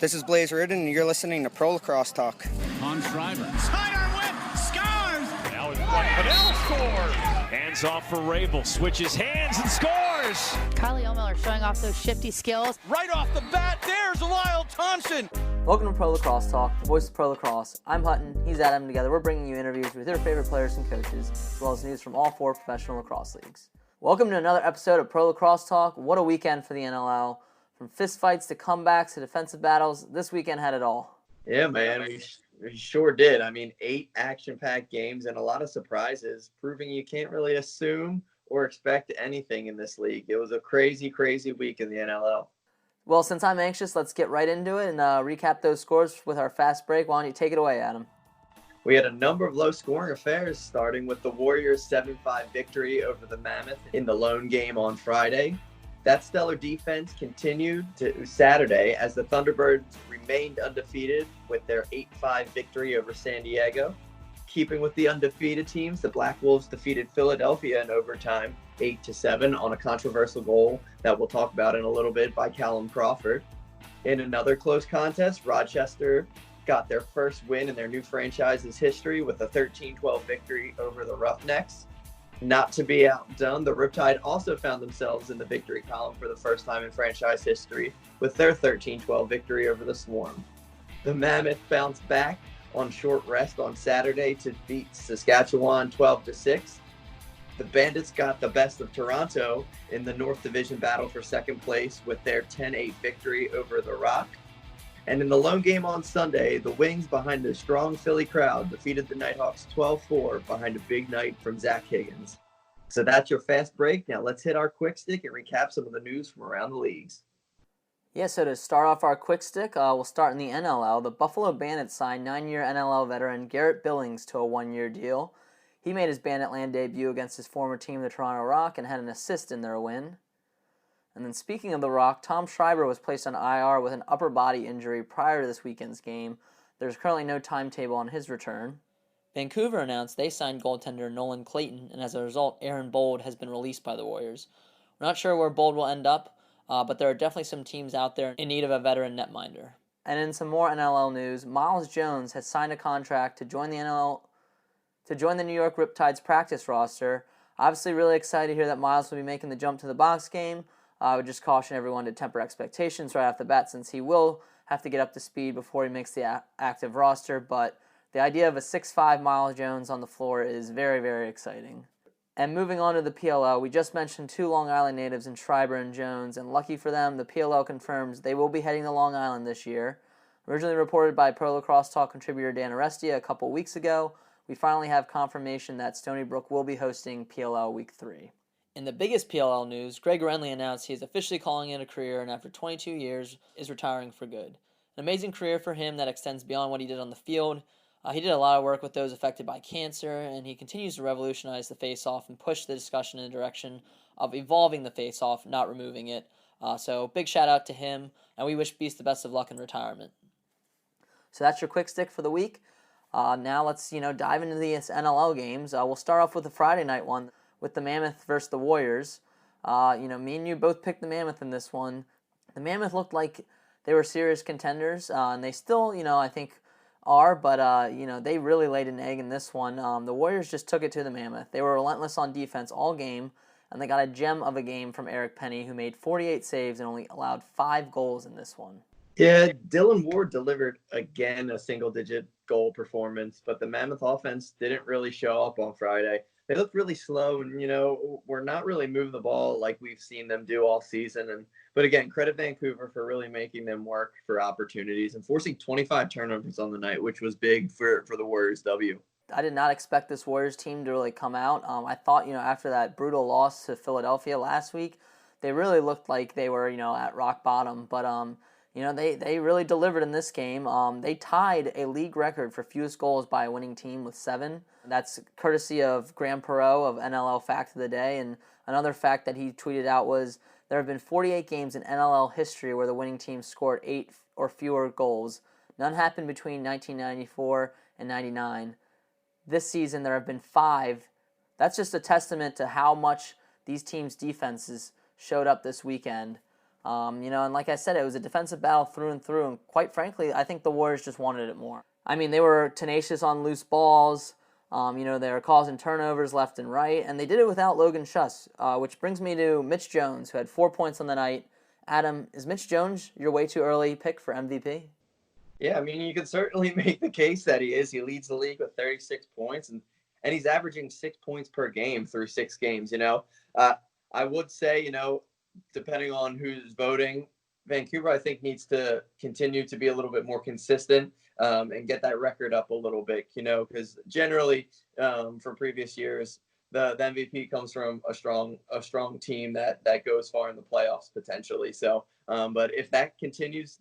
This is Blaze Ridden, and you're listening to Pro Lacrosse Talk. On Schreiber. Sidearm whip, scores! Now it's one, Fidel scores! Hands off for Rabel, switches hands and scores! Kylie O'Miller showing off those shifty skills. Right off the bat, there's Lyle Thompson. Welcome to Pro Lacrosse Talk, the voice of Pro Lacrosse. I'm Hutton, he's Adam. Together we're bringing you interviews with your favorite players and coaches, as well as news from all 4 professional lacrosse leagues. Welcome to another episode of Pro Lacrosse Talk. What a weekend for the NLL. From fistfights to comebacks to defensive battles, this weekend had it all. Yeah, man, we sure did. I mean, 8 action-packed games and a lot of surprises, proving you can't really assume or expect anything in this league. It was a crazy, crazy week in the NLL. Well, since I'm anxious, let's get right into it and recap those scores with our fast break. Why don't you take it away, Adam? We had a number of low-scoring affairs, starting with the Warriors' 7-5 victory over the Mammoth in the lone game on Friday. That stellar defense continued to Saturday as the Thunderbirds remained undefeated with their 8-5 victory over San Diego. Keeping with the undefeated teams, the Black Wolves defeated Philadelphia in overtime 8-7 on a controversial goal that we'll talk about in a little bit by Kalin Crawford. In another close contest, Rochester got their first win in their new franchise's history with a 13-12 victory over the Roughnecks. Not to be outdone, the Riptide also found themselves in the victory column for the first time in franchise history with their 13-12 victory over the Swarm. The Mammoth bounced back on short rest on Saturday to beat Saskatchewan 12-6. The Bandits got the best of Toronto in the North Division battle for second place with their 10-8 victory over the Rock. And in the lone game on Sunday, the Wings, behind a strong Philly crowd, defeated the Nighthawks 12-4 behind a big night from Zach Higgins. So that's your fast break. Now let's hit our quick stick and recap some of the news from around the leagues. Yeah, so to start off our quick stick, we'll start in the NLL. The Buffalo Bandits signed 9-year NLL veteran Garrett Billings to a 1-year deal. He made his Banditland debut against his former team, the Toronto Rock, and had an assist in their win. And then speaking of the Rock, Tom Schreiber was placed on IR with an upper body injury prior to this weekend's game. There's currently no timetable on his return. Vancouver announced they signed goaltender Nolan Clayton, and as a result, Aaron Bold has been released by the Warriors. We're not sure where Bold will end up, but there are definitely some teams out there in need of a veteran netminder. And in some more NLL news, Myles Jones has signed a contract to join the New York Riptide's practice roster. Obviously really excited to hear that Myles will be making the jump to the box game. I would just caution everyone to temper expectations right off the bat, since he will have to get up to speed before he makes the active roster. But the idea of a 6'5" Myles Jones on the floor is very, very exciting. And moving on to the PLL, we just mentioned 2 Long Island natives in Schreiber and Jones, and lucky for them, the PLL confirms they will be heading to Long Island this year. Originally reported by Pro Lacrosse Talk contributor Dan Arestia a couple weeks ago, we finally have confirmation that Stony Brook will be hosting PLL Week 3. In the biggest PLL news, Greg Gurenlian announced he is officially calling it a career and after 22 years is retiring for good. An amazing career for him that extends beyond what he did on the field. He did a lot of work with those affected by cancer, and he continues to revolutionize the face-off and push the discussion in the direction of evolving the face-off, not removing it. So big shout out to him, and we wish Beast the best of luck in retirement. So that's your quick stick for the week. Now let's dive into these NLL games. We'll start off with the Friday night one with the Mammoth versus the Warriors. Me and you both picked the Mammoth in this one. The Mammoth looked like they were serious contenders, and they still, I think, are, but, they really laid an egg in this one. The Warriors just took it to the Mammoth. They were relentless on defense all game, and they got a gem of a game from Eric Penny, who made 48 saves and only allowed 5 goals in this one. Yeah, Dylan Ward delivered, again, a single-digit goal performance, but the Mammoth offense didn't really show up on Friday. They looked really slow, and, we're not really moving the ball like we've seen them do all season. But again, credit Vancouver for really making them work for opportunities and forcing 25 turnovers on the night, which was big for the Warriors W. I did not expect this Warriors team to really come out. I thought, after that brutal loss to Philadelphia last week, they really looked like they were, at rock bottom. But, they really delivered in this game. They tied a league record for fewest goals by a winning team with 7. That's courtesy of Graham Perot of NLL Fact of the Day. And another fact that he tweeted out was there have been 48 games in NLL history where the winning team scored 8 or fewer goals. None happened between 1994 and 99. This season there have been 5. That's just a testament to how much these teams' defenses showed up this weekend. And like I said, it was a defensive battle through and through, and quite frankly, I think the Warriors just wanted it more. I mean, they were tenacious on loose balls. They were causing turnovers left and right, and they did it without Logan Schuss, which brings me to Mitch Jones, who had 4 points on the night. Adam, is Mitch Jones your way too early pick for MVP? Yeah, I mean, you can certainly make the case that he is. He leads the league with 36 points, and he's averaging 6 points per game through 6 games, I would say, depending on who's voting, Vancouver, I think, needs to continue to be a little bit more consistent and get that record up a little bit, because generally from previous years, the MVP comes from a strong team that goes far in the playoffs potentially. So, but if that continues,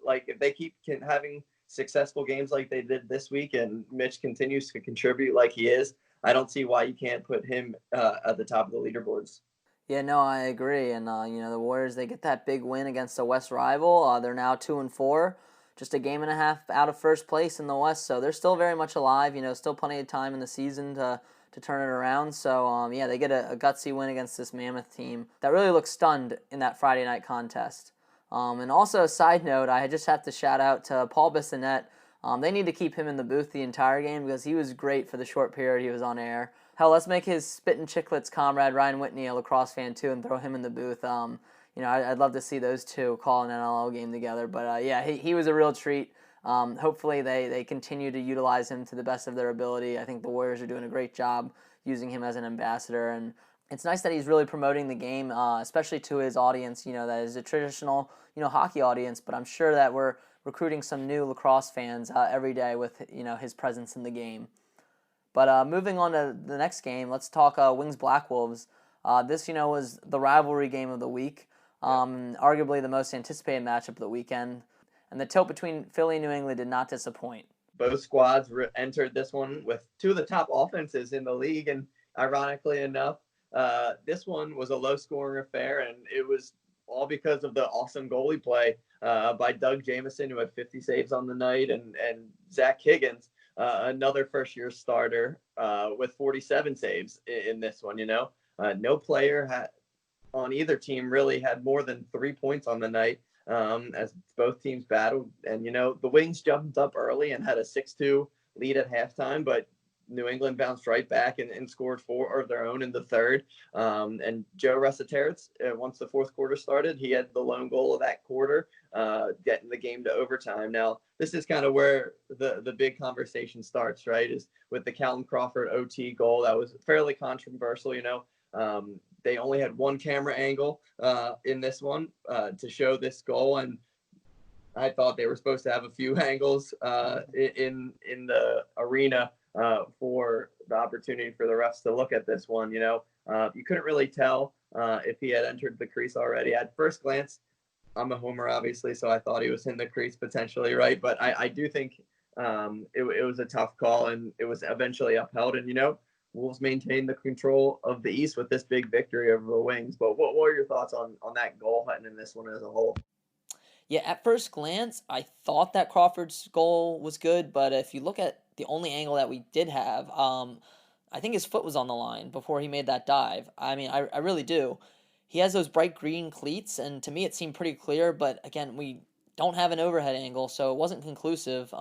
if they keep having successful games like they did this week, and Mitch continues to contribute like he is, I don't see why you can't put him at the top of the leaderboards. Yeah, no, I agree. And the Warriors, they get that big win against a West rival. They're now 2-4, just a game and a half out of first place in the West. So they're still very much alive. Still plenty of time in the season to turn it around. So they get a gutsy win against this Mammoth team that really looked stunned in that Friday night contest. And also, a side note, I just have to shout out to Paul Bissonnette. They need to keep him in the booth the entire game because he was great for the short period he was on air. Hell, let's make his Spit and Chicklets comrade Ryan Whitney a lacrosse fan too and throw him in the booth. I'd love to see those two call an NLL game together. But he was a real treat. Hopefully they continue to utilize him to the best of their ability. I think the Warriors are doing a great job using him as an ambassador, and it's nice that he's really promoting the game, especially to his audience, that is a traditional, hockey audience, but I'm sure that we're recruiting some new lacrosse fans every day with, his presence in the game. But moving on to the next game, let's talk Wings Black Wolves. This, was the rivalry game of the week, arguably the most anticipated matchup of the weekend. And the tilt between Philly and New England did not disappoint. Both squads entered this one with two of the top offenses in the league, and ironically enough, this one was a low-scoring affair, and it was all because of the awesome goalie play by Doug Jamieson, who had 50 saves on the night, and Zach Higgins, another first-year starter with 47 saves in this one. No player on either team really had more than 3 points on the night, as both teams battled. And, the Wings jumped up early and had a 6-2 lead at halftime, but New England bounced right back and scored 4 of their own in the third. And Joe Resetarits, once the fourth quarter started, he had the lone goal of that quarter, getting the game to overtime. Now, this is kind of where the big conversation starts, right, is with the Kalin Crawford OT goal. That was fairly controversial, They only had one camera angle in this one to show this goal, and I thought they were supposed to have a few angles in the arena for the opportunity for the refs to look at this one. You couldn't really tell if he had entered the crease already. At first glance, I'm a homer, obviously, so I thought he was in the crease potentially, right? But I do think it was a tough call, and it was eventually upheld. And, Wolves maintained the control of the East with this big victory over the Wings. But what were your thoughts on that goal and in this one as a whole? Yeah, at first glance, I thought that Crawford's goal was good, but if you look at the only angle that we did have, I think his foot was on the line before he made that dive. I mean, I really do. He has those bright green cleats, and to me it seemed pretty clear, but again, we don't have an overhead angle, so it wasn't conclusive.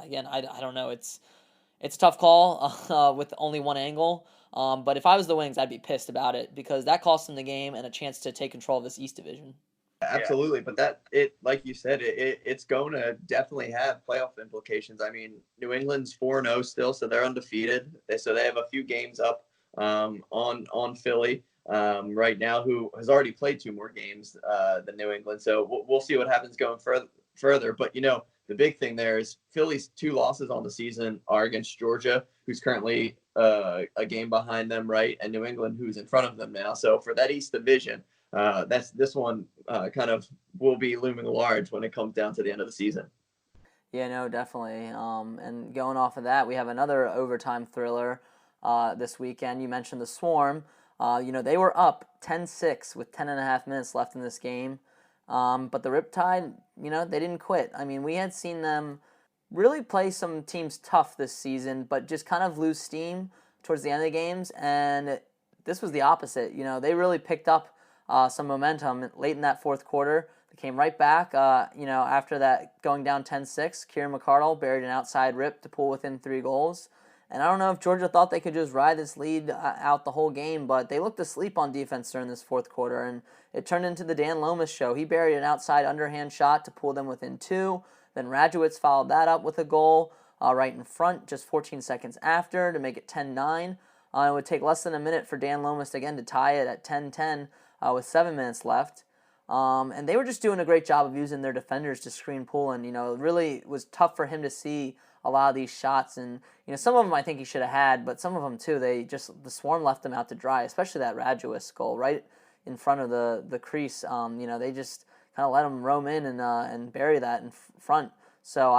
Again, I don't know. It's a tough call with only one angle, but if I was the Wings, I'd be pissed about it because that cost them the game and a chance to take control of this East Division. Absolutely, but like you said, it's going to definitely have playoff implications. I mean, New England's 4-0 still, so they're undefeated. So they have a few games up on Philly right now, who has already played 2 more games than New England. So we'll see what happens going further. But the big thing there is Philly's 2 losses on the season are against Georgia, who's currently a game behind them, right, and New England, who's in front of them now. So for that East Division, this one kind of will be looming large when it comes down to the end of the season. Yeah, no, definitely. And going off of that, we have another overtime thriller this weekend. You mentioned the Swarm. They were up 10-6 with 10.5 minutes left in this game. But the Riptide, they didn't quit. I mean, we had seen them really play some teams tough this season, but just kind of lose steam towards the end of the games. And this was the opposite. They really picked up some momentum late in that fourth quarter. They came right back, after that going down 10-6. Kieran McCardle buried an outside rip to pull within 3 goals. And I don't know if Georgia thought they could just ride this lead out the whole game, but they looked asleep on defense during this fourth quarter, and it turned into the Dan Lomas show. He buried an outside underhand shot to pull them within 2. Then Radjewicz followed that up with a goal right in front just 14 seconds after to make it 10-9. It would take less than a minute for Dan Lomas again to tie it at 10-10 with 7 minutes left. And they were just doing a great job of using their defenders to screen Poulin. It really was tough for him to see a lot of these shots, and some of them I think he should have had, but some of them too, the Swarm left them out to dry, especially that Radjewicz goal right in front of the crease. They just kind of let him roam in and bury that in front. So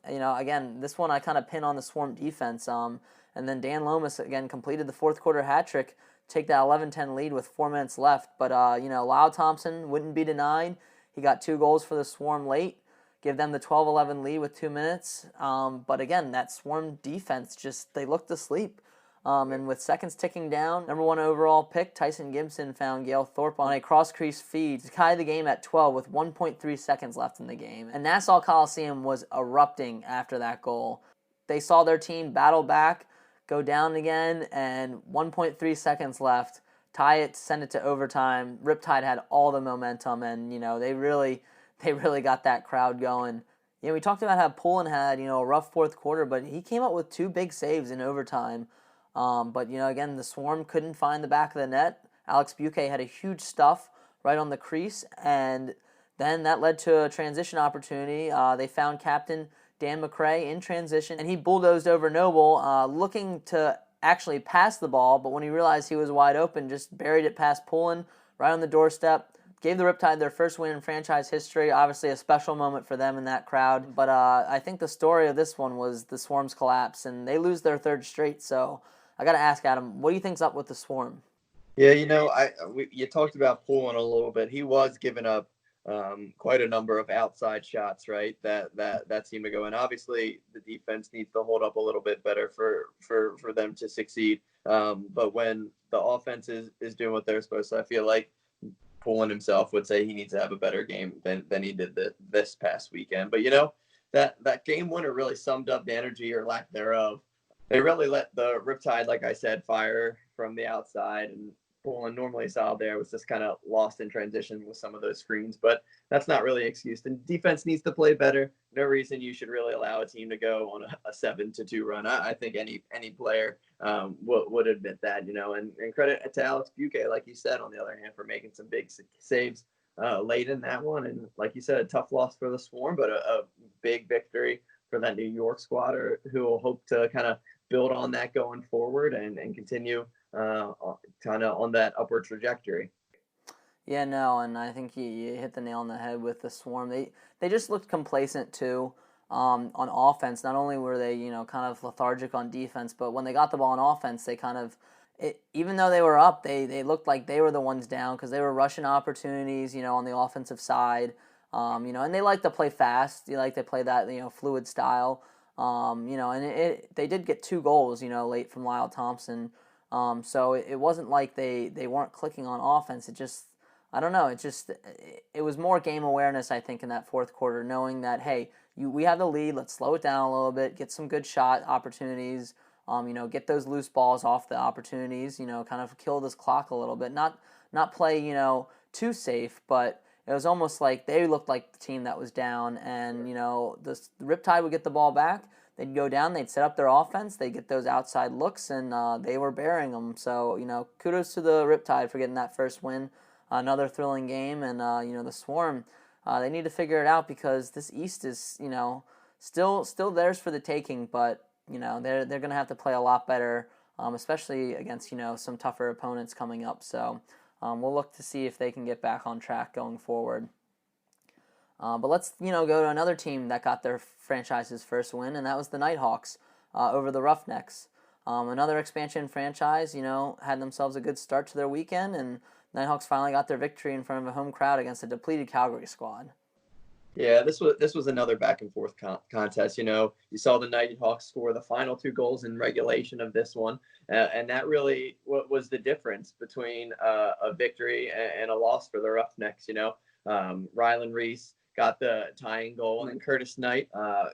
again, this one I kind of pin on the Swarm defense. And then Dan Lomas again completed the fourth quarter hat trick, take that 11-10 lead with 4 minutes left. But Lyle Thompson wouldn't be denied. He got 2 goals for the Swarm late, give them the 12-11 lead with 2 minutes. But again, that Swarm defense, they looked asleep. And with seconds ticking down, number 1 overall pick Tyson Gibson found Gail Thorpe on a cross-crease feed to tie the game at 12 with 1.3 seconds left in the game. And Nassau Coliseum was erupting after that goal. They saw their team battle back, go down again, and 1.3 seconds left, tie it, send it to overtime. Riptide had all the momentum, and they really got that crowd going. We talked about how Poulin had a rough fourth quarter, but he came up with 2 big saves in overtime. But again, the Swarm couldn't find the back of the net. Alex Buquet had a huge stuff right on the crease, and then that led to a transition opportunity. They found captain Dan McCray in transition, and he bulldozed over Noble, looking to actually pass the ball, but when he realized he was wide open, just buried it past Poulin right on the doorstep. Gave the Riptide their first win in franchise history. Obviously a special moment for them in that crowd. But I think the story of this one was the Swarm's collapse, and they lose their 3rd straight. So I got to ask Adam, what do you think's up with the Swarm? Yeah, you talked about Poulin a little bit. He was giving up quite a number of outside shots, right? That seemed to go in. Obviously, the defense needs to hold up a little bit better for them to succeed. But when the offense is doing what they're supposed to, I feel like Poulin himself would say he needs to have a better game than he did this past weekend. But that game winner really summed up the energy or lack thereof. They really let the Riptide, like I said, fire from the outside, and Poulin, normally solid there, was just kind of lost in transition with some of those screens. But that's not really an excuse. The defense needs to play better. No reason you should really allow a team to go on a 7-2 run. I think any player would admit that, and credit to Alex Buquet, like you said, on the other hand, for making some big saves late in that one. And like you said, a tough loss for the Swarm, but a big victory for that New York squad, who will hope to kind of build on that going forward and continue kind of on that upward trajectory. Yeah, no, and I think you hit the nail on the head with the Swarm. They just looked complacent too on offense. Not only were they kind of lethargic on defense, but when they got the ball on offense, they kind of even though they were up, they looked like they were the ones down because they were rushing opportunities, on the offensive side. And they like to play fast. They like to play that fluid style. And they did get 2 goals, late from Lyle Thompson. So it wasn't like they weren't clicking on offense. It just, I don't know, it was more game awareness, I think, in that fourth quarter, knowing that, hey, we have the lead, let's slow it down a little bit, get some good shot opportunities, get those loose balls off the opportunities, kind of kill this clock a little bit, not play, too safe, but it was almost like they looked like the team that was down, and, the Riptide would get the ball back. They'd go down, they'd set up their offense, they'd get those outside looks, and they were burying them. So, kudos to the Riptide for getting that first win. Another thrilling game, and, the Swarm, they need to figure it out because this East is, still theirs for the taking, but, they're going to have to play a lot better, especially against, some tougher opponents coming up. So we'll look to see if they can get back on track going forward. But let's, go to another team that got their franchise's first win, and that was the Nighthawks over the Roughnecks. Another expansion franchise, had themselves a good start to their weekend, and Nighthawks finally got their victory in front of a home crowd against a depleted Calgary squad. Yeah, this was another back and forth contest. You saw the Nighthawks score the final 2 goals in regulation of this one, and that really was the difference between a victory and a loss for the Roughnecks. Rylan Reese got the tying goal, and Curtis Knight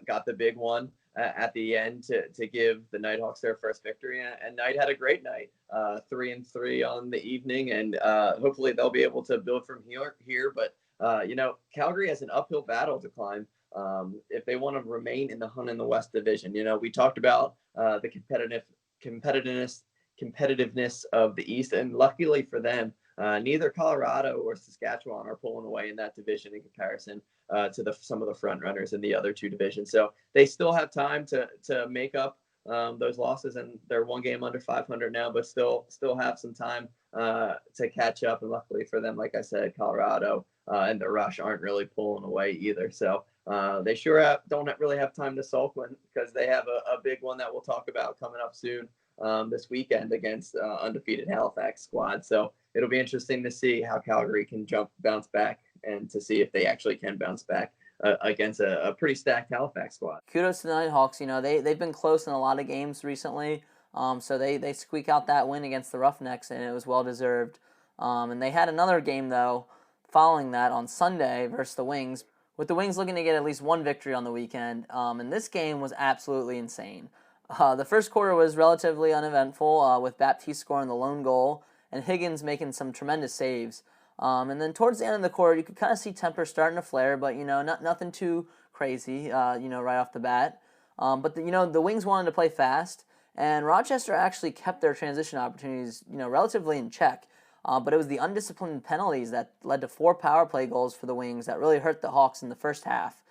got the big one at the end to give the Nighthawks their first victory. And Knight had a great night, 3-3 on the evening, and hopefully they'll be able to build from here. But Calgary has an uphill battle to climb if they want to remain in the hunt in the West Division. We talked about the competitiveness of the East, and luckily for them, neither Colorado or Saskatchewan are pulling away in that division in comparison to some of the front runners in the other 2 divisions. So they still have time to make up those losses, and they're 1 game under 500 now, but still have some time to catch up. And luckily for them, like I said, Colorado and the Rush aren't really pulling away either. So they sure don't really have time to sulk because they have a big one that we'll talk about coming up soon this weekend against undefeated Halifax squad. So it'll be interesting to see how Calgary can bounce back, and to see if they actually can bounce back against a pretty stacked Halifax squad. Kudos to the Nighthawks. They've been close in a lot of games recently, so they squeak out that win against the Roughnecks, and it was well-deserved. And they had another game, though, following that on Sunday versus the Wings, with the Wings looking to get at least 1 victory on the weekend. And this game was absolutely insane. The first quarter was relatively uneventful, with Baptiste scoring the lone goal and Higgins making some tremendous saves. And then towards the end of the quarter, you could kind of see tempers starting to flare, but nothing too crazy, right off the bat. But the Wings wanted to play fast, and Rochester actually kept their transition opportunities, relatively in check. But it was the undisciplined penalties that led to 4 power play goals for the Wings that really hurt the Hawks in the first half.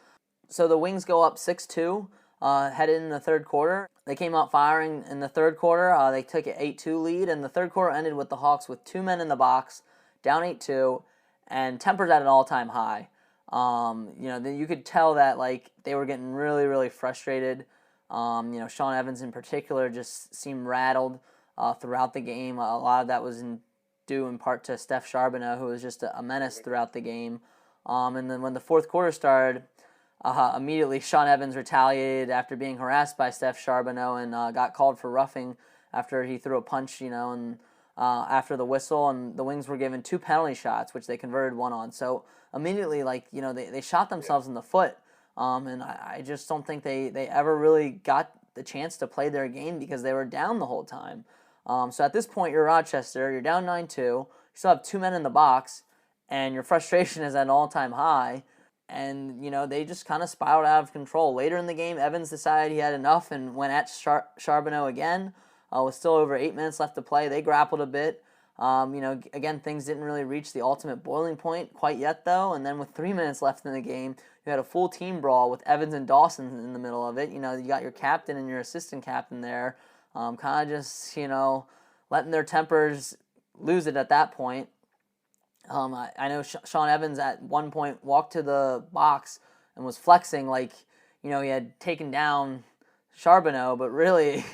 So the Wings go up 6-2, headed in the third quarter. They came out firing in the third quarter. They took an 8-2 lead, and the third quarter ended with the Hawks with 2 men in the box, down 8-2, and tempers at an all-time high. You could tell that they were getting really, really frustrated. Sean Evans in particular just seemed rattled throughout the game. A lot of that was due in part to Steph Charbonneau, who was just a menace throughout the game. And then when the fourth quarter started, immediately Sean Evans retaliated after being harassed by Steph Charbonneau and got called for roughing after he threw a punch, and after the whistle, and the Wings were given 2 penalty shots, which they converted 1 on. So immediately, they shot themselves in the foot, and I just don't think they ever really got the chance to play their game because they were down the whole time. So at this point, you're Rochester, you're down 9-2, you still have 2 men in the box, and your frustration is at an all-time high, and, they just kind of spiraled out of control. Later in the game, Evans decided he had enough and went at Charbonneau again. With still over 8 minutes left to play, they grappled a bit. Again, things didn't really reach the ultimate boiling point quite yet, though. And then with 3 minutes left in the game, you had a full team brawl with Evans and Dawson in the middle of it. You got your captain and your assistant captain there, kind of just, letting their tempers lose it at that point. I know Sean Evans at one point walked to the box and was flexing he had taken down Charbonneau, but really,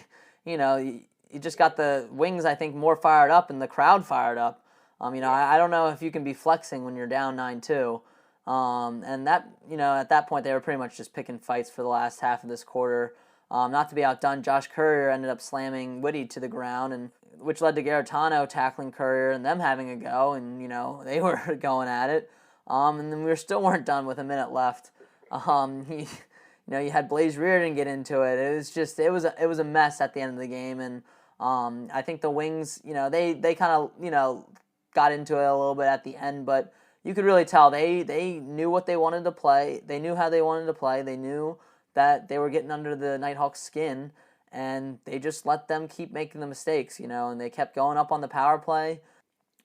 you just got the Wings, I think, more fired up and the crowd fired up. I don't know if you can be flexing when you're down 9-2. And that, at that point, they were pretty much just picking fights for the last half of this quarter. Not to be outdone, Josh Courier ended up slamming Whitty to the ground, which led to Garetano tackling Courier and them having a go, and, they were going at it. And then we still weren't done with a minute left. You had Blaze Reardon get into it. It was a mess at the end of the game, and I think the Wings, they kind of, got into it a little bit at the end, but you could really tell they knew what they wanted to play. They knew how they wanted to play. They knew that they were getting under the Nighthawks' skin, and they just let them keep making the mistakes, and they kept going up on the power play.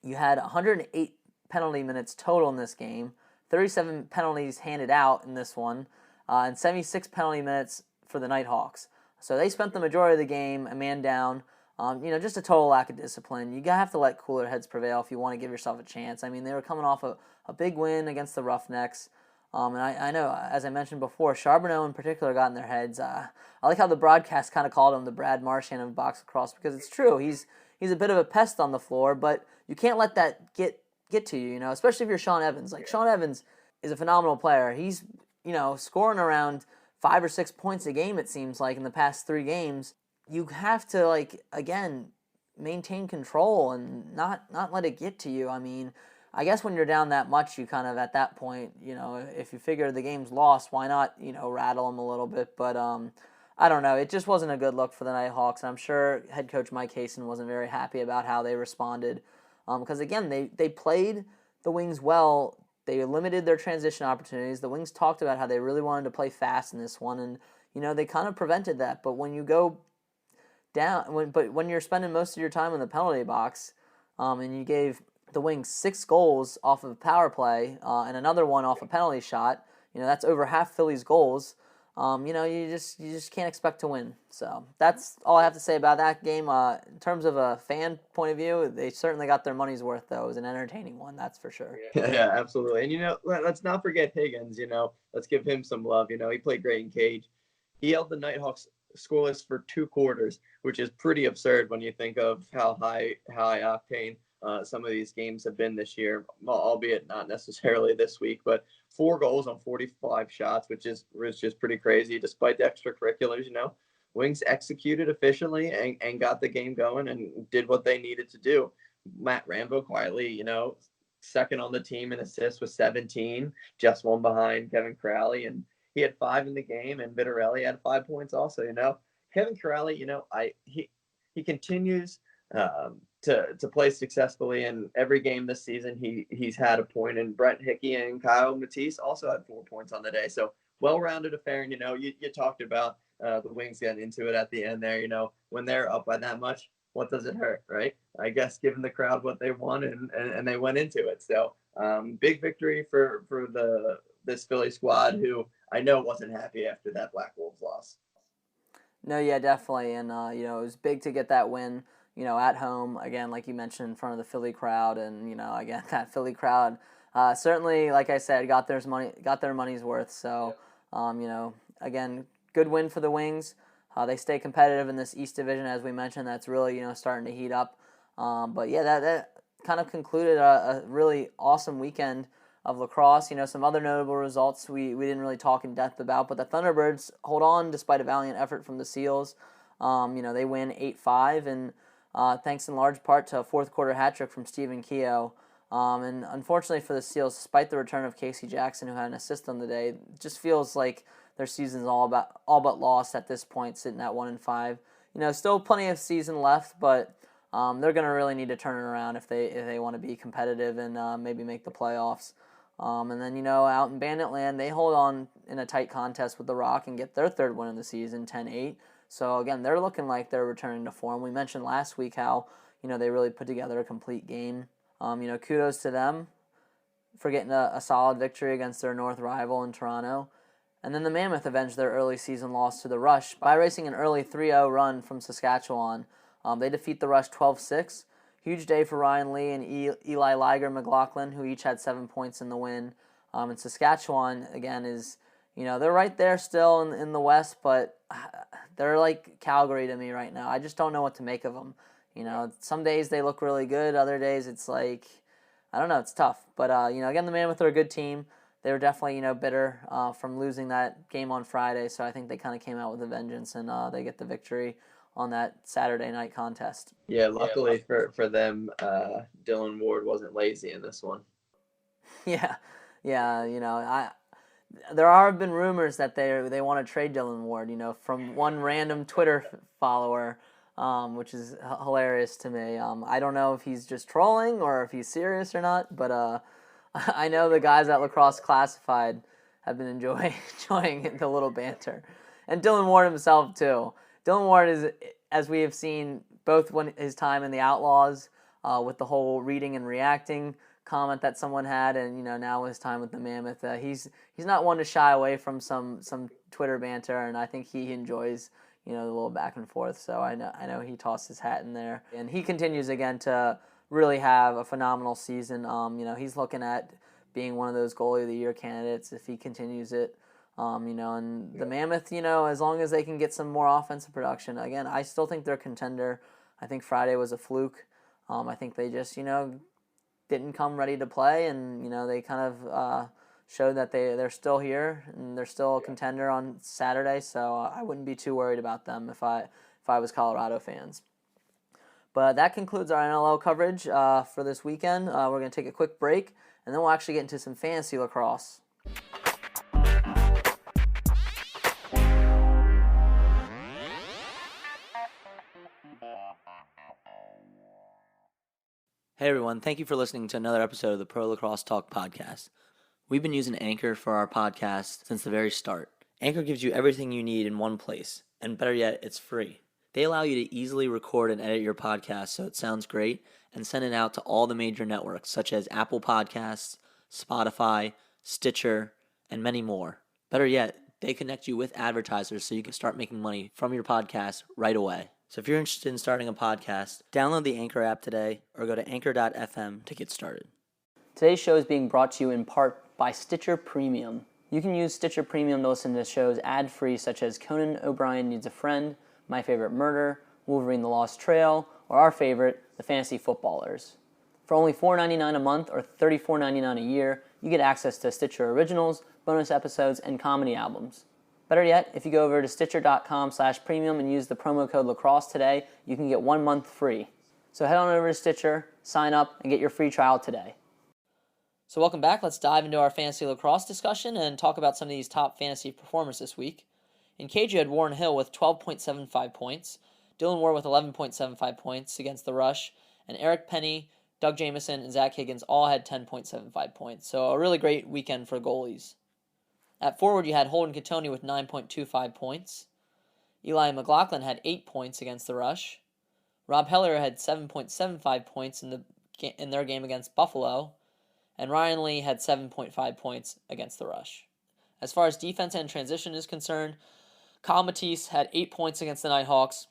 You had 108 penalty minutes total in this game, 37 penalties handed out in this one, and 76 penalty minutes for the Nighthawks. So they spent the majority of the game a man down. Just a total lack of discipline. You have to let cooler heads prevail if you want to give yourself a chance. I mean, they were coming off a big win against the Roughnecks. And I know, as I mentioned before, Charbonneau in particular got in their heads. I like how the broadcast kind of called him the Brad Marchand of box lacrosse, because it's true. He's a bit of a pest on the floor, but you can't let that get to you, especially if you're Sean Evans. Sean Evans is a phenomenal player. He's, scoring around 5 or 6 points a game, it seems like, in the past 3 games. You have to, again, maintain control and not let it get to you. I mean, I guess when you're down that much, you kind of, at that point, if you figure the game's lost, why not, rattle them a little bit. But I don't know. It just wasn't a good look for the Nighthawks. I'm sure head coach Mike Hayson wasn't very happy about how they responded. Because, again, they played the Wings well. They limited their transition opportunities. The Wings talked about how they really wanted to play fast in this one, and, they kind of prevented that. But when you go down, when you're spending most of your time in the penalty box, and you gave the Wings 6 goals off of a power play and another one off a penalty shot, that's over half Philly's goals. You just can't expect to win. So that's all I have to say about that game. In terms of a fan point of view, they certainly got their money's worth, though. It was an entertaining one, that's for sure. Yeah, absolutely. And, let's not forget Higgins, let's give him some love. He played great in cage. He held the Nighthawks scoreless for 2 quarters, which is pretty absurd when you think of how high octane some of these games have been this year, albeit not necessarily this week, but 4 goals on 45 shots, which is just pretty crazy despite the extracurriculars. Wings executed efficiently and got the game going and did what they needed to do. Matt Rambo quietly, second on the team in assists with 17, just one behind Kevin Crowley, and he had 5 in the game, and Vittorelli had 5 points also. Kevin Crowley, he continues to play successfully in every game this season. He's had a point, and Brent Hickey and Kyle Matisse also had 4 points on the day. So well-rounded affair. And, you talked about the Wings getting into it at the end there. When they're up by that much, what does it hurt, right? I guess giving the crowd what they want, and they went into it. So big victory for this Philly squad, who I know wasn't happy after that Black Wolves loss. No, yeah, definitely. And, it was big to get that win, at home, again, like you mentioned, in front of the Philly crowd. And, again, that Philly crowd certainly, like I said, got their money's worth. So, again, good win for the Wings. They stay competitive in this East Division, as we mentioned. That's really, starting to heat up. But, yeah, that kind of concluded a really awesome weekend of lacrosse. Some other notable results we didn't really talk in depth about, but the Thunderbirds hold on despite a valiant effort from the Seals. They win 8-5, and thanks in large part to a fourth quarter hat trick from Stephen Keogh. And unfortunately for the Seals, despite the return of Casey Jackson, who had an assist on the day, it just feels like their season's all but lost at this point, sitting at 1-5. Still plenty of season left, but they're going to really need to turn it around if they want to be competitive and maybe make the playoffs. And then, out in Bandit Land, they hold on in a tight contest with the Rock and get their 3rd win of the season, 10-8. So, again, they're looking like they're returning to form. We mentioned last week how, they really put together a complete game. Kudos to them for getting a solid victory against their North rival in Toronto. And then the Mammoth avenged their early season loss to the Rush by racing an early 3-0 run from Saskatchewan. They defeat the Rush 12-6. Huge day for Ryan Lee and Eli Liger McLaughlin, who each had 7 points in the win. And Saskatchewan, again, is, they're right there still in the West, but they're like Calgary to me right now. I just don't know what to make of them. Some days they look really good. Other days it's like, I don't know, it's tough. But, again, the Mammoth are a good team. They were definitely, bitter from losing that game on Friday, so I think they kind of came out with a vengeance, and they get the victory on that Saturday night contest. Yeah, luckily for them, Dylan Ward wasn't lazy in this one. Yeah, there have been rumors that they want to trade Dylan Ward, from one random Twitter follower, which is hilarious to me. I don't know if he's just trolling or if he's serious or not, but I know the guys at Lacrosse Classified have been enjoying the little banter. And Dylan Ward himself, too. Dylan Ward is, as we have seen, both when his time in the Outlaws with the whole reading and reacting comment that someone had, and now his time with the Mammoth. He's not one to shy away from some Twitter banter, and I think he enjoys the little back and forth. So I know he tossed his hat in there, and he continues again to really have a phenomenal season. He's looking at being one of those goalie of the year candidates if he continues it. And the Mammoth, as long as they can get some more offensive production, again, I still think they're a contender. I think Friday was a fluke. I think they just, didn't come ready to play, and, they kind of showed that they're still here and they're still a contender on Saturday. So I wouldn't be too worried about them if I was Colorado fans. But that concludes our NLL coverage for this weekend. We're going to take a quick break, and then we'll actually get into some fantasy lacrosse. Hey everyone, thank you for listening to another episode of the Pro Lacrosse Talk podcast. We've been using Anchor for our podcast since the very start. Anchor gives you everything you need in one place, and better yet, it's free. They allow you to easily record and edit your podcast so it sounds great and send it out to all the major networks such as Apple Podcasts, Spotify, Stitcher, and many more. Better yet, they connect you with advertisers so you can start making money from your podcast right away. So if you're interested in starting a podcast, download the Anchor app today or go to anchor.fm to get started. Today's show is being brought to you in part by Stitcher Premium. You can use Stitcher Premium to listen to shows ad-free such as Conan O'Brien Needs a Friend, My Favorite Murder, Wolverine the Lost Trail, or our favorite, The Fantasy Footballers. For only $4.99 a month or $34.99 a year, you get access to Stitcher Originals, bonus episodes, and comedy albums. Better yet, if you go over to Stitcher.com/premium and use the promo code lacrosse today, you can get 1 month free. So head on over to Stitcher, sign up, and get your free trial today. So welcome back. Let's dive into our fantasy lacrosse discussion and talk about some of these top fantasy performers this week. In cage, you had Warren Hill with 12.75 points, Dylan Ward with 11.75 points against the Rush, and Eric Penny, Doug Jamieson, and Zach Higgins all had 10.75 points. So a really great weekend for goalies. At forward, you had Holden Katoni with 9.25 points. Eli McLaughlin had 8 points against the Rush. Rob Heller had 7.75 points in their game against Buffalo. And Ryan Lee had 7.5 points against the Rush. As far as defense and transition is concerned, Kyle Matisse had 8 points against the Nighthawks,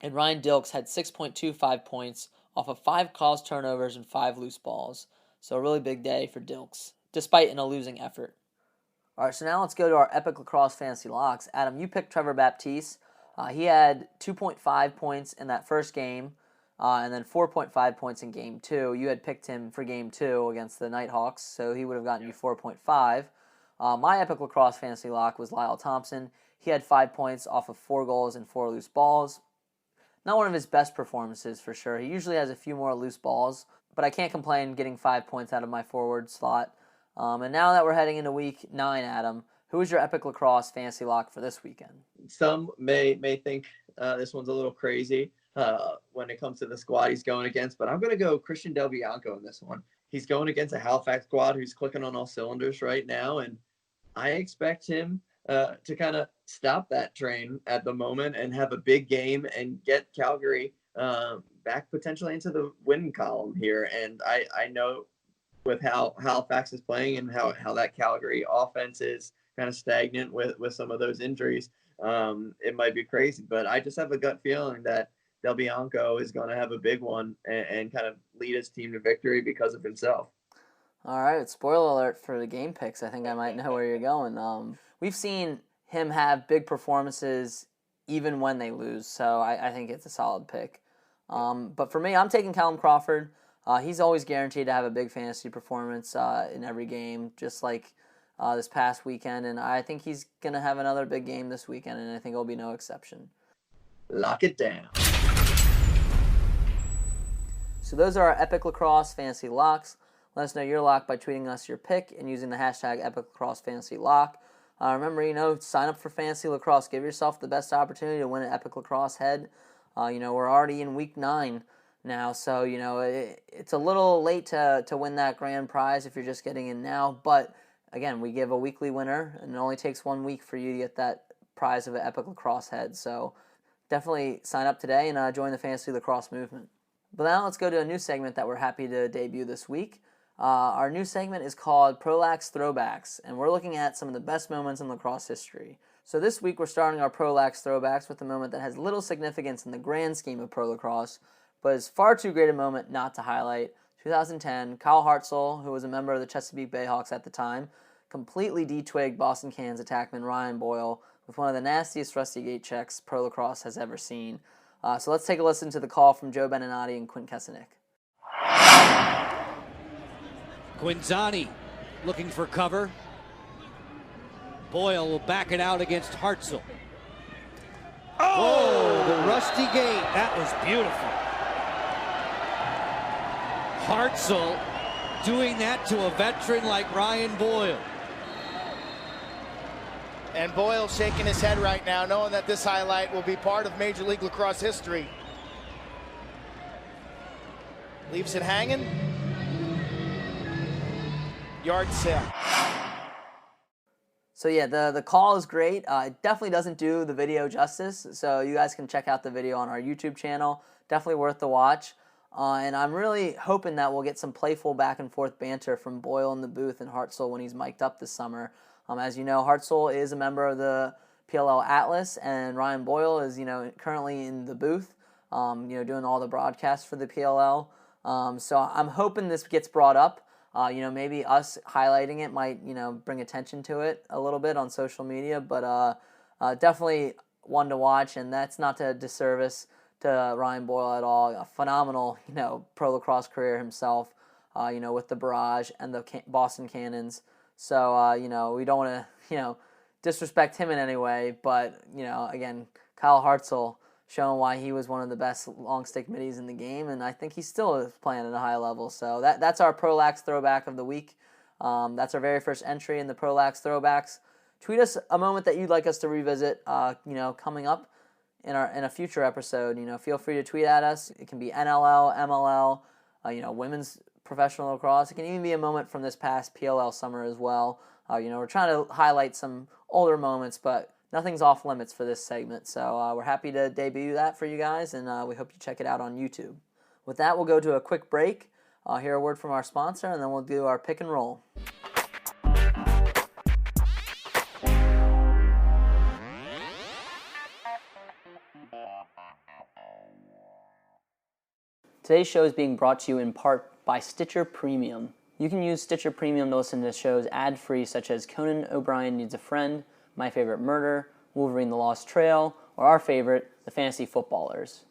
and Ryan Dilks had 6.25 points off of 5 caused turnovers and 5 loose balls. So a really big day for Dilks, despite in a losing effort. All right, so now let's go to our Epic Lacrosse Fantasy Locks. Adam, you picked Trevor Baptiste. He had 2.5 points in that first game, and then 4.5 points in Game 2. You had picked him for Game 2 against the Nighthawks, so he would have gotten you 4.5. My Epic Lacrosse Fantasy Lock was Lyle Thompson. He had 5 points off of 4 goals and 4 loose balls. Not one of his best performances for sure. He usually has a few more loose balls, but I can't complain getting 5 points out of my forward slot. And now that we're heading into Week 9, Adam, who is your Epic Lacrosse Fantasy Lock for this weekend? Some may think this one's a little crazy when it comes to the squad he's going against, but I'm going to go Christian Del Bianco in this one. He's going against a Halifax squad who's clicking on all cylinders right now, and I expect him to kind of stop that train at the moment and have a big game and get Calgary back potentially into the win column here. And I know with how Halifax is playing and how that Calgary offense is kind of stagnant with some of those injuries, it might be crazy. But I just have a gut feeling that Del Bianco is going to have a big one and kind of lead his team to victory because of himself. All right, spoiler alert for the game picks. I think I might know where you're going. We've seen him have big performances even when they lose, so I think it's a solid pick. But for me, I'm taking Callum Crawford. He's always guaranteed to have a big fantasy performance in every game, just like this past weekend, and I think he's going to have another big game this weekend, and I think it'll be no exception. Lock it down. So those are our Epic Lacrosse Fantasy Locks. Let us know your lock by tweeting us your pick and using the hashtag Epic Lacrosse Fantasy Lock. Remember, sign up for Fantasy Lacrosse. Give yourself the best opportunity to win an Epic Lacrosse head. We're already in Week 9 now, so, it's a little late to win that grand prize if you're just getting in now. But, again, we give a weekly winner, and it only takes 1 week for you to get that prize of an Epic Lacrosse head. So definitely sign up today and join the Fantasy Lacrosse movement. But now let's go to a new segment that we're happy to debut this week. Our new segment is called Pro Lax Throwbacks, and we're looking at some of the best moments in lacrosse history. So this week we're starting our Pro Lax Throwbacks with a moment that has little significance in the grand scheme of pro lacrosse, but is far too great a moment not to highlight. 2010, Kyle Hartzell, who was a member of the Chesapeake Bayhawks at the time, completely de-twigged Boston Cannons attackman Ryan Boyle with one of the nastiest rusty gate checks pro lacrosse has ever seen. So let's take a listen to the call from Joe Beninati and Quint Kesenick. Quinzani looking for cover. Boyle will back it out against Hartzell. Oh, the rusty gate. That was beautiful. Hartzell doing that to a veteran like Ryan Boyle. And Boyle shaking his head right now, knowing that this highlight will be part of Major League Lacrosse history. Leaves it hanging. Yard sale. So yeah, the call is great. It definitely doesn't do the video justice, so you guys can check out the video on our YouTube channel. Definitely worth the watch. And I'm really hoping that we'll get some playful back and forth banter from Boyle in the booth and Hartzell when he's mic'd up this summer. As you know, Hartzell is a member of the PLL Atlas, and Ryan Boyle is, currently in the booth, doing all the broadcasts for the PLL. So I'm hoping this gets brought up. Maybe us highlighting it might, bring attention to it a little bit on social media, but definitely one to watch, and that's not to disservice to Ryan Boyle at all. A phenomenal, pro lacrosse career himself, with the Barrage and the Boston Cannons. So, we don't want to, disrespect him in any way, but, again, Kyle Hartzell showing why he was one of the best long stick middies in the game, and I think he still is playing at a high level. So that's our Pro Lax Throwback of the week. That's our very first entry in the Pro Lax Throwbacks. Tweet us a moment that you'd like us to revisit, coming up in a future episode. Feel free to tweet at us. It can be NLL, MLL, women's professional lacrosse. It can even be a moment from this past PLL summer as well. We're trying to highlight some older moments, but nothing's off limits for this segment. So we're happy to debut that for you guys, and we hope you check it out on YouTube. With that, we'll go to a quick break, hear a word from our sponsor, and then we'll do our pick and roll. Today's show is being brought to you in part by Stitcher Premium. You can use Stitcher Premium to listen to shows ad-free such as Conan O'Brien Needs a Friend, My Favorite Murder, Wolverine the Lost Trail, or our favorite, The Fantasy Footballers.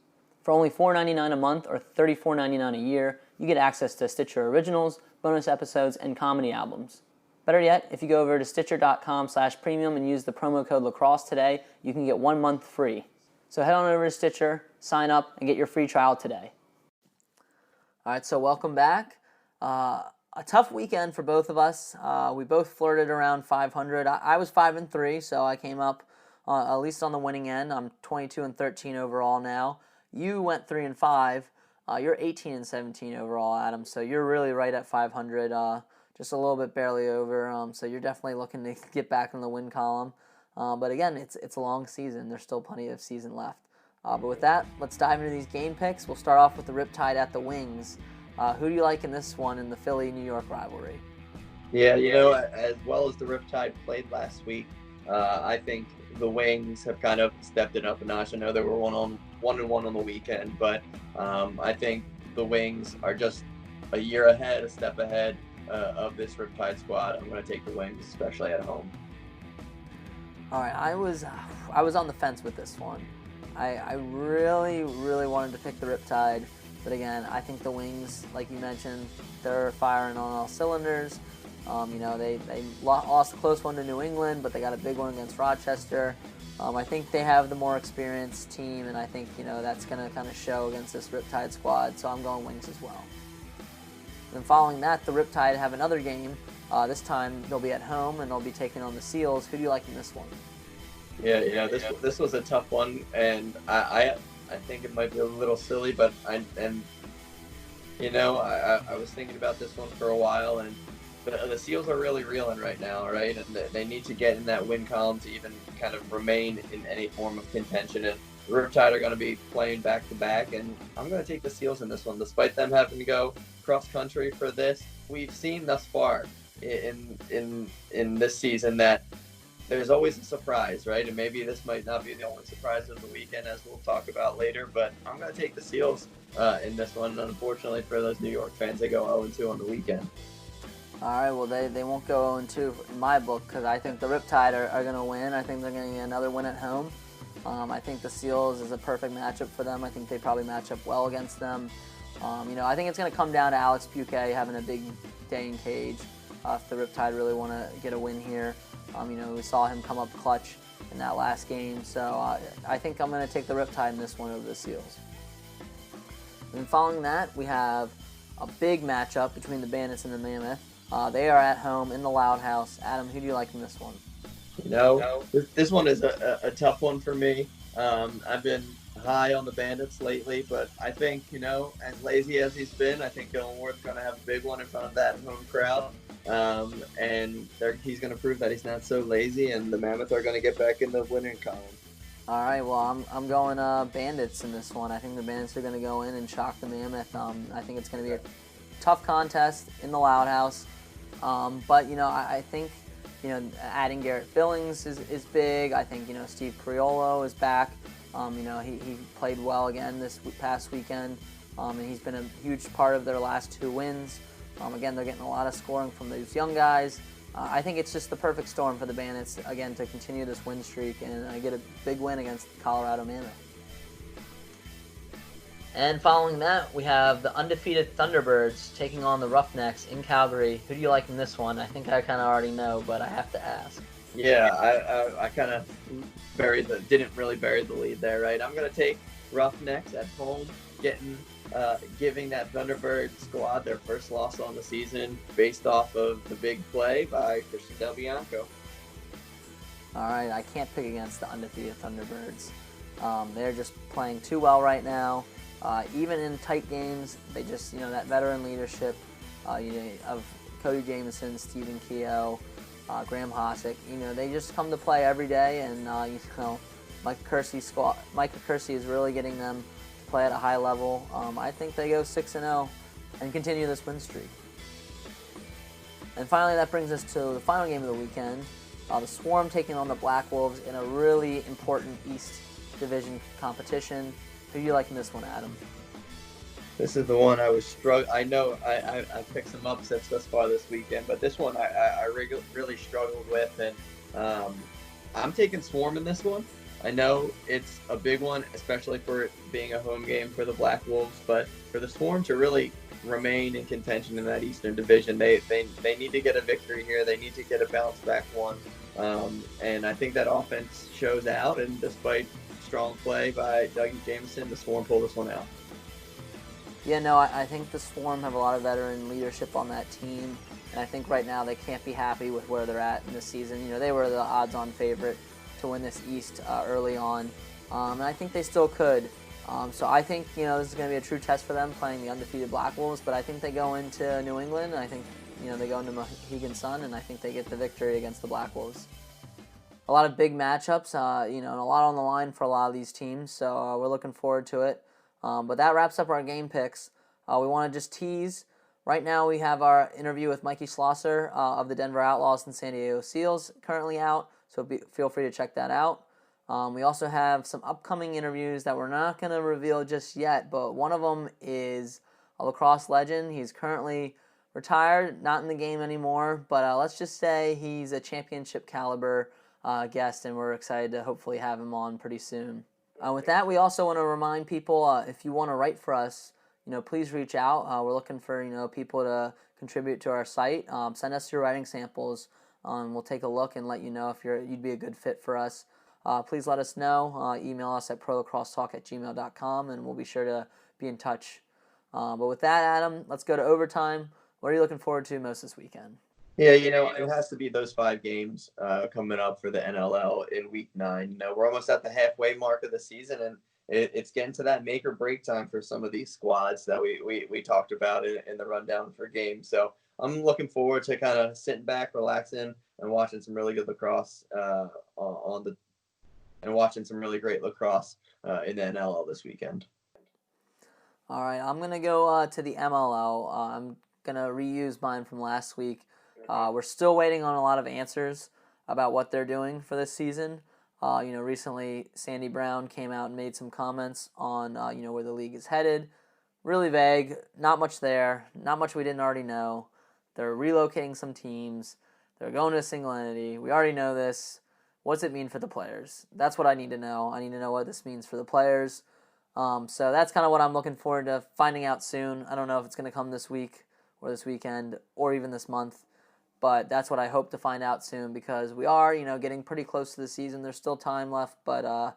For only $4.99 a month or $34.99 a year, you get access to Stitcher Originals, bonus episodes, and comedy albums. Better yet, if you go over to Stitcher.com/premium and use the promo code LACROSSE today, you can get 1 month free. So head on over to Stitcher, sign up, and get your free trial today. All right, so welcome back. A tough weekend for both of us. We both flirted around 500. I was 5-3, so I came up at least on the winning end. I'm 22-13 overall now. You went 3-5. You're 18-17 overall, Adam. So you're really right at 500, just a little bit barely over. So you're definitely looking to get back in the win column. But again, it's a long season. There's still plenty of season left. But with that, let's dive into these game picks. We'll start off with the Riptide at the Wings. Who do you like in this one in the Philly-New York rivalry? Yeah, as well as the Riptide played last week, I think the Wings have kind of stepped it up a notch. I know they were 1-1 on the weekend, but I think the Wings are just a year ahead, a step ahead of this Riptide squad. I'm going to take the Wings, especially at home. All right, I was on the fence with this one. I really, really wanted to pick the Riptide, but again, I think the Wings, like you mentioned, they're firing on all cylinders. They lost a close one to New England, but they got a big one against Rochester. I think they have the more experienced team, and I think that's going to kind of show against this Riptide squad. So I'm going Wings as well. And following that, the Riptide have another game. This time they'll be at home and they'll be taking on the Seals. Who do you like in this one? Yeah, this was a tough one, and I think it might be a little silly, but I was thinking about this one for a while, and the Seals are really reeling right now, right? And they need to get in that win column to even kind of remain in any form of contention. And the Riptide are going to be playing back to back, and I'm going to take the Seals in this one, despite them having to go cross country for this. We've seen thus far in this season that there's always a surprise, right? And maybe this might not be the only surprise of the weekend, as we'll talk about later, but I'm going to take the Seals in this one. Unfortunately for those New York fans, they go 0-2 on the weekend. All right, well, they won't go 0-2 in my book, because I think the Riptide are going to win. I think they're going to get another win at home. I think the Seals is a perfect matchup for them. I think they probably match up well against them. I think it's going to come down to Alex Buquet having a big day in cage. if the Riptide really want to get a win here. We saw him come up clutch in that last game, so I think I'm going to take the Riptide in this one over the Seals. And following that, we have a big matchup between the Bandits and the Mammoth. They are at home in the Loud House. Adam, who do you like in this one? This one is a tough one for me. I've been high on the Bandits lately, but I think, as lazy as he's been, I think Gilmore's going to have a big one in front of that home crowd. And he's going to prove that he's not so lazy, and the Mammoth are going to get back in the winning column. All right, well, I'm going Bandits in this one. I think the Bandits are going to go in and shock the Mammoth. I think it's going to be a tough contest in the Loud House. But, I think, adding Garrett Billings is big. I think, Steve Priolo is back. He played well again this past weekend, and he's been a huge part of their last 2 wins. Again, they're getting a lot of scoring from those young guys. I think it's just the perfect storm for the Bandits, again, to continue this win streak and get a big win against the Colorado Mammoth. And following that, we have the undefeated Thunderbirds taking on the Roughnecks in Calgary. Who do you like in this one? I think I kind of already know, but I have to ask. Yeah, I kind of didn't really bury the lead there, right? I'm going to take Roughnecks at home, giving that Thunderbird squad their first loss on the season based off of the big play by Christian Del Bianco. All right, I can't pick against the undefeated Thunderbirds. They're just playing too well right now. Even in tight games, they just, that veteran leadership of Cody Jamieson, Stephen Keogh, Graham Hossack, they just come to play every day, and Micah Kersey is really getting them to play at a high level. I think they go 6-0 and continue this win streak. And finally, that brings us to the final game of the weekend, the Swarm taking on the Black Wolves in a really important East Division competition. Who do you like in this one, Adam? This is the one I was struggling. I know I picked some upsets thus far this weekend, but this one I really struggled with, and I'm taking Swarm in this one. I know it's a big one, especially for it being a home game for the Black Wolves, but for the Swarm to really remain in contention in that Eastern Division, they need to get a victory here. They need to get a bounce back one, and I think that offense shows out, and despite strong play by Dougie Jameson, the Swarm pulled this one out. Yeah, no, I think the Swarm have a lot of veteran leadership on that team, and I think right now they can't be happy with where they're at in this season. They were the odds-on favorite to win this East early on, and I think they still could. So I think, this is going to be a true test for them playing the undefeated Black Wolves, but I think they go into New England, and I think, they go into Mohegan Sun, and I think they get the victory against the Black Wolves. A lot of big matchups, and a lot on the line for a lot of these teams, so we're looking forward to it. But that wraps up our game picks. We want to just tease. Right now we have our interview with Mikey Schlosser of the Denver Outlaws and San Diego Seals currently out, so feel free to check that out. We also have some upcoming interviews that we're not going to reveal just yet, but one of them is a lacrosse legend. He's currently retired, not in the game anymore, but let's just say he's a championship caliber guest, and we're excited to hopefully have him on pretty soon. With that, we also want to remind people, if you want to write for us, please reach out. We're looking for, people to contribute to our site. Send us your writing samples. We'll take a look and let you know if you'd be a good fit for us. Please let us know. Email us at prolacrossetalk@gmail.com, and we'll be sure to be in touch. But with that, Adam, let's go to overtime. What are you looking forward to most this weekend? Yeah, it has to be those 5 games coming up for the NLL in Week 9. We're almost at the halfway mark of the season, and it's getting to that make or break time for some of these squads that we talked about in the rundown for games. So I'm looking forward to kind of sitting back, relaxing, and watching some really good lacrosse watching some really great lacrosse in the NLL this weekend. All right, I'm going to go to the MLL. I'm going to reuse mine from last week. We're still waiting on a lot of answers about what they're doing for this season. Recently Sandy Brown came out and made some comments on, where the league is headed. Really vague, not much there, not much we didn't already know. They're relocating some teams. They're going to a single entity. We already know this. What's it mean for the players? That's what I need to know. I need to know what this means for the players. So that's kind of what I'm looking forward to finding out soon. I don't know if it's going to come this week or this weekend or even this month. but that's what I hope to find out soon, because we are, getting pretty close to the season. There's still time left, but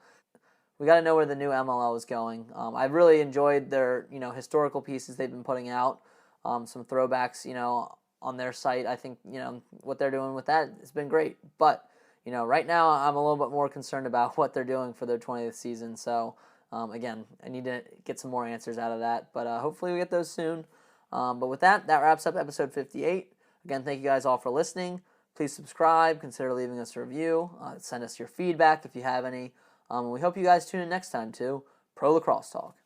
we got to know where the new MLL is going. I've really enjoyed their, historical pieces they've been putting out, some throwbacks, on their site. I think, what they're doing with that has been great. But, right now I'm a little bit more concerned about what they're doing for their 20th season. So, again, I need to get some more answers out of that, but hopefully we get those soon. But with that wraps up episode 58. Again, thank you guys all for listening. Please subscribe, consider leaving us a review, send us your feedback if you have any. And we hope you guys tune in next time to Pro Lacrosse Talk.